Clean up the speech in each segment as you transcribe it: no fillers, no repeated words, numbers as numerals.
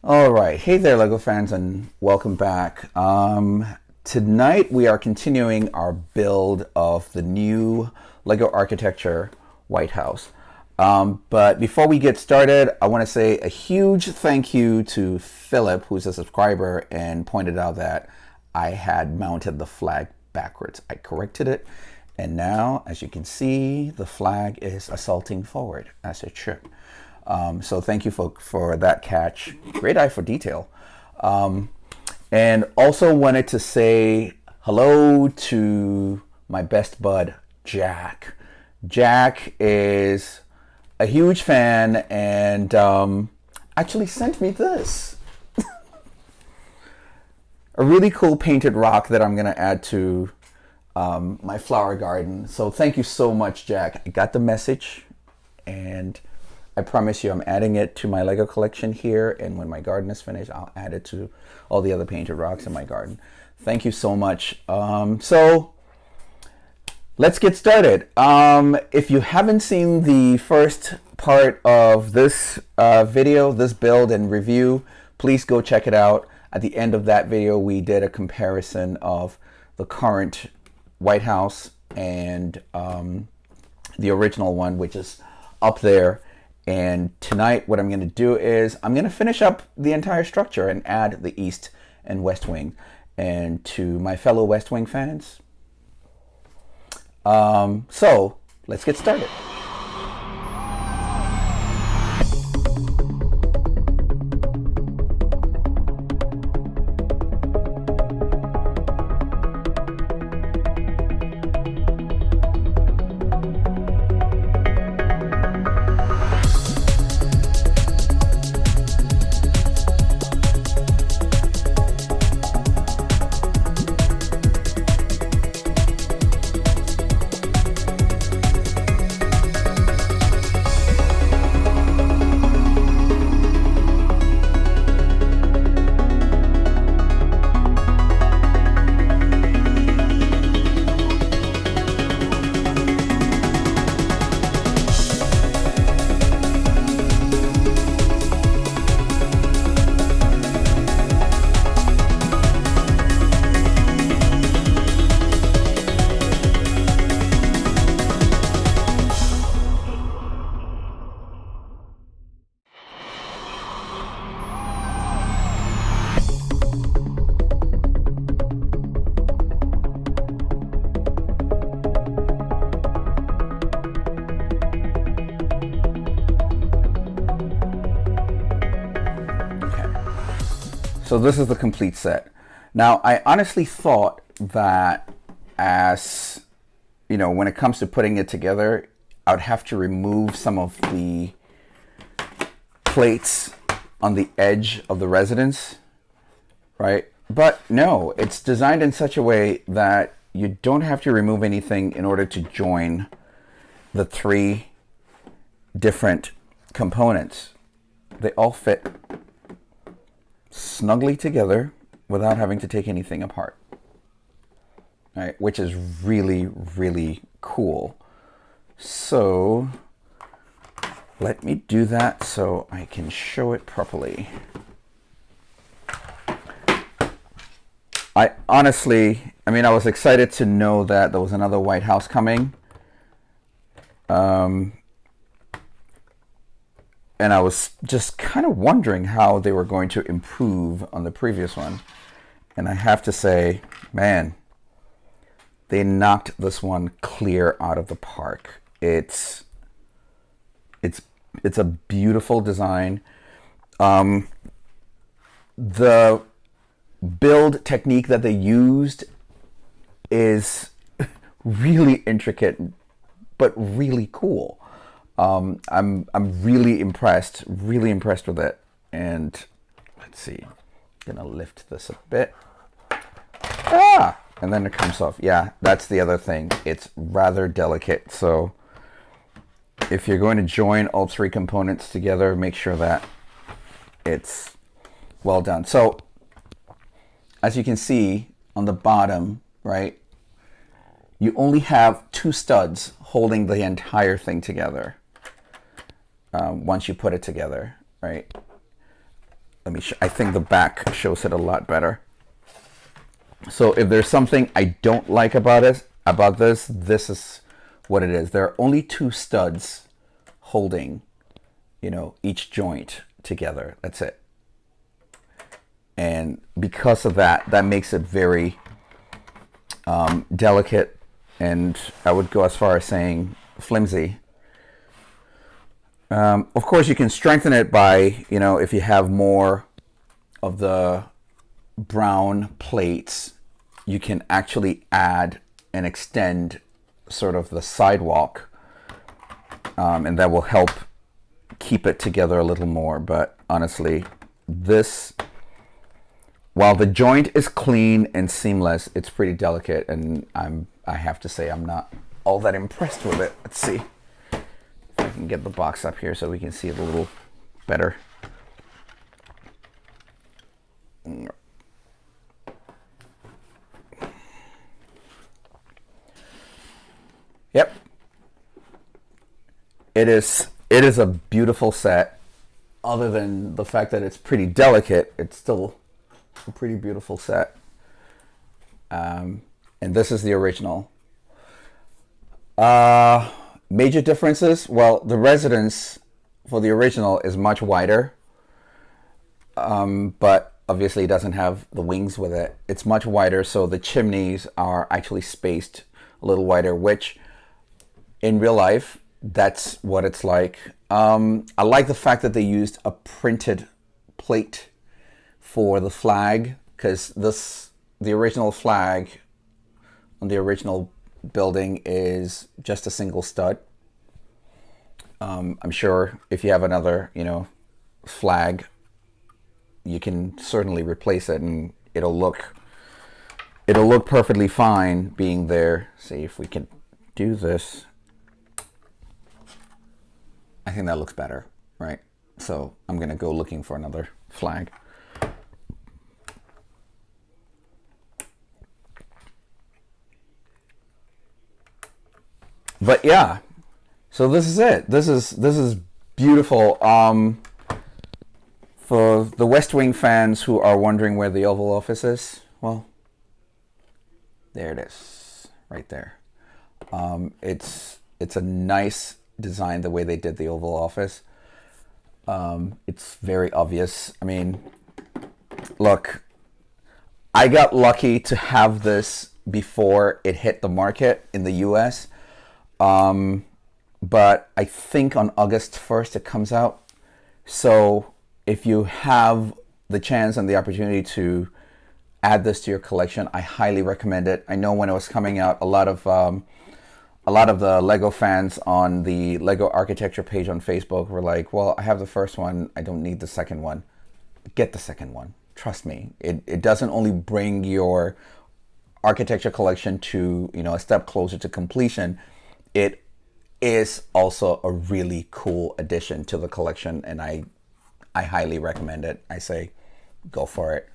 All right. Hey there, LEGO fans, and welcome back. Tonight we are continuing our build of the new LEGO architecture White House. But before we get started, I want to say a huge thank you to Philip, who's a subscriber, and pointed out that I had mounted the flag backwards. I corrected it, and now, as you can see, the flag is assaulting forward, as it should. So thank you for that catch. Great eye for detail. And also wanted to say hello to my best bud, Jack. Jack is a huge fan and actually sent me this. A really cool painted rock that I'm going to add to my flower garden. So thank you so much, Jack. I got the message, and I promise you I'm adding it to my LEGO collection here, and when my garden is finished, I'll add it to all the other painted rocks in my garden. Thank you so much. So let's get started. If you haven't seen the first part of this video, this build and review, please go check it out. At the end of that video, we did a comparison of the current White House and the original one, which is up there. And tonight what I'm going to do is I'm going to finish up the entire structure and add the East and West Wing. And to my fellow West Wing fans, so let's get started. So this is the complete set. Now, I honestly thought that as, you know, when it comes to putting it together, I would have to remove some of the plates on the edge of the residence, right? But no, it's designed in such a way that you don't have to remove anything in order to join the three different components. They all fit snugly together without having to take anything apart, right? Which is really, really cool. So let me do that so I can show it properly. I honestly, I was excited to know that there was another White House coming. And I was just kind of wondering how they were going to improve on the previous one. And I have to say, man, they knocked this one clear out of the park. It's a beautiful design. The build technique that they used is really intricate, but really cool. I'm really impressed with it. And let's see, I'm gonna lift this a bit. And then it comes off. Yeah, that's the other thing. It's rather delicate. So if you're going to join all three components together, make sure that it's well done. So as you can see on the bottom, right, you only have two studs holding the entire thing together. Once you put it together, right? Let I think the back shows it a lot better. So if there's something I don't like about this is what it is. There are only two studs holding, each joint together. That's it. And because of that, that makes it very delicate, and I would go as far as saying flimsy. Of course, you can strengthen it by, if you have more of the brown plates, you can actually add and extend sort of the sidewalk, and that will help keep it together a little more. But honestly, this, while the joint is clean and seamless, it's pretty delicate, and I have to say I'm not all that impressed with it. Let's see if I can get the box up here so we can see it a little better. Yep. It is a beautiful set. Other than the fact that it's pretty delicate, it's still a pretty beautiful set. And this is the original. Major differences. Well, the residence for the original is much wider, but obviously it doesn't have the wings with it. It's much wider, so the chimneys are actually spaced a little wider, which in real life, that's what it's like. I like the fact that they used a printed plate for the flag, because the original flag on the original building is just a single stud. I'm sure if you have another, flag, you can certainly replace it, and it'll look perfectly fine being there. See if we can do this. I think that looks better, right? So I'm gonna go looking for another flag. But yeah, so this is it. This is beautiful. For the West Wing fans who are wondering where the Oval Office is, well, there it is, right there. It's a nice design the way they did the Oval Office. It's very obvious. I mean, look, I got lucky to have this before it hit the market in the US. But I think on August 1st it comes out. So if you have the chance and the opportunity to add this to your collection, I highly recommend it. I know when it was coming out, a lot of the Lego fans on the Lego architecture page on Facebook were like, well, I have the first one, I don't need the second one. Get the second one. Trust me. It doesn't only bring your architecture collection to, a step closer to completion. It is also a really cool addition to the collection, and I highly recommend it. I say go for it.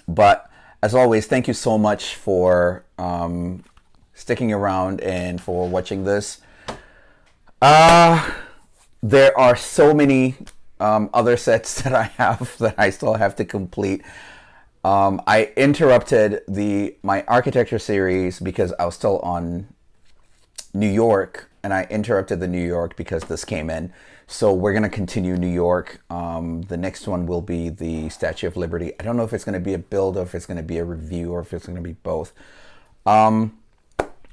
But as always, thank you so much for sticking around and for watching this. There are so many other sets that I have that I still have to complete. I interrupted my architecture series because I was still on New York, and I interrupted the New York because this came in. So we're going to continue New York. The next one will be the Statue of Liberty. I don't know if it's going to be a build, or if it's going to be a review, or if it's going to be both.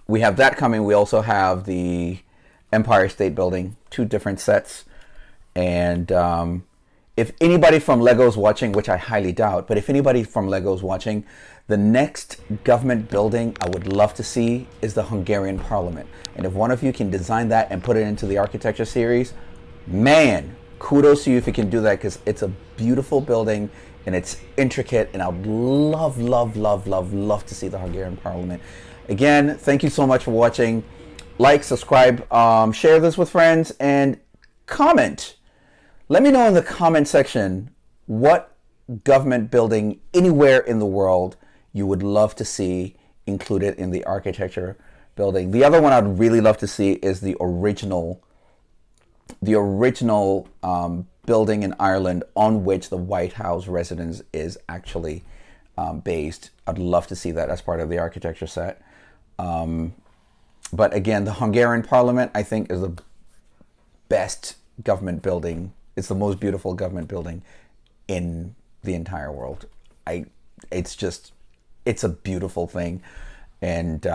We have that coming. We also have the Empire State Building, 2 different sets. And if anybody from Lego's watching, which I highly doubt, but if anybody from Lego's watching, the next government building I would love to see is the Hungarian Parliament. And if one of you can design that and put it into the architecture series, man, kudos to you if you can do that, because it's a beautiful building and it's intricate, and I would love, love, love, love, love to see the Hungarian Parliament. Again, thank you so much for watching. Like, subscribe, share this with friends, and comment. Let me know in the comment section what government building anywhere in the world you would love to see included in the architecture building. The other one I'd really love to see is the original building in Ireland on which the White House residence is actually based. I'd love to see that as part of the architecture set. But again, the Hungarian Parliament, I think, is the best government building. It's the most beautiful government building in the entire world. It's a beautiful thing. And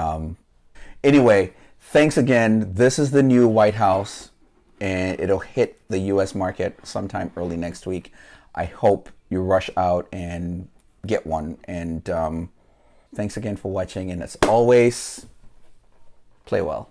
anyway, thanks again. This is the new White House, and it'll hit the US market sometime early next week. I hope you rush out and get one. And thanks again for watching. And as always, play well.